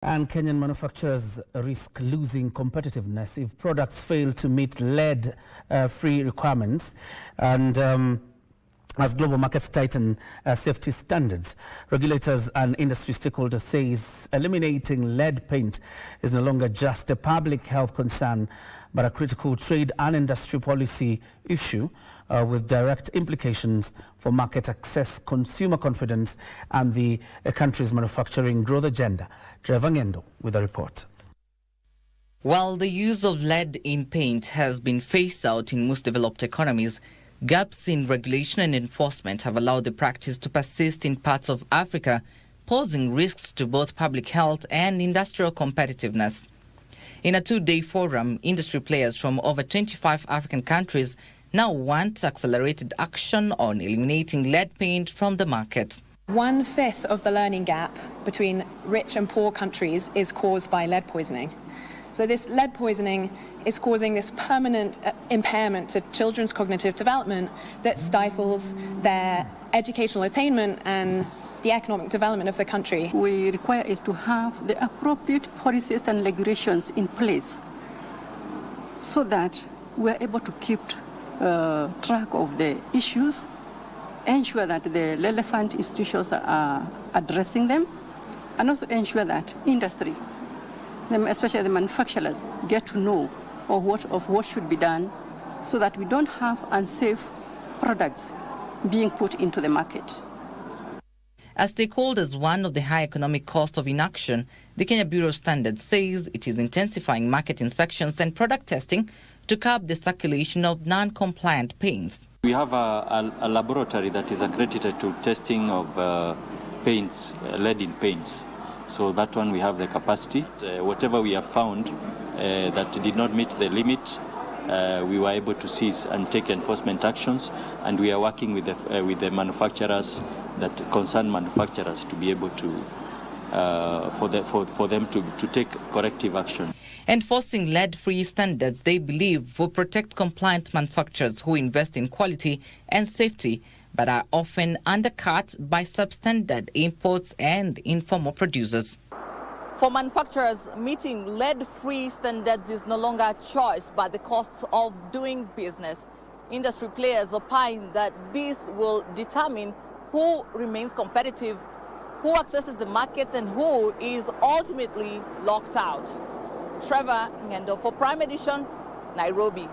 And Kenyan manufacturers risk losing competitiveness if products fail to meet lead-free requirements and as global markets tighten safety standards. Regulators and industry stakeholders say eliminating lead paint is no longer just a public health concern, but a critical trade and industry policy issue with direct implications for market access, consumer confidence, and the country's manufacturing growth agenda. Trevor Ng'endo with a report. While the use of lead in paint has been phased out in most developed economies, gaps in regulation and enforcement have allowed the practice to persist in parts of Africa, posing risks to both public health and industrial competitiveness. In a two-day forum, industry players from over 25 African countries now want accelerated action on eliminating lead paint from the market. 1/5 of the learning gap between rich and poor countries is caused by lead poisoning. So this lead poisoning is causing this permanent impairment to children's cognitive development that stifles their educational attainment and the economic development of the country. We require is to have the appropriate policies and regulations in place so that we're able to keep track of the issues, ensure that the relevant institutions are addressing them, and also ensure that industry, especially the manufacturers, get to know of what should be done so that we don't have unsafe products being put into the market. As stakeholders one of the high economic cost of inaction, the Kenya Bureau of Standards says it is intensifying market inspections and product testing to curb the circulation of non-compliant paints. We have a laboratory that is accredited to testing of paints, lead in paints. So that one we have the capacity. Whatever we have found that did not meet the limit, we were able to seize and take enforcement actions, and we are working with the manufacturers, that concerned manufacturers, to be able to for them to take corrective action. Enforcing lead-free standards, they believe, will protect compliant manufacturers who invest in quality and safety, but are often undercut by substandard imports and informal producers. For manufacturers, meeting lead-free standards is no longer a choice, but the costs of doing business. Industry players opine that this will determine who remains competitive, who accesses the market, and who is ultimately locked out. Trevor Ng'endo for Prime Edition, Nairobi.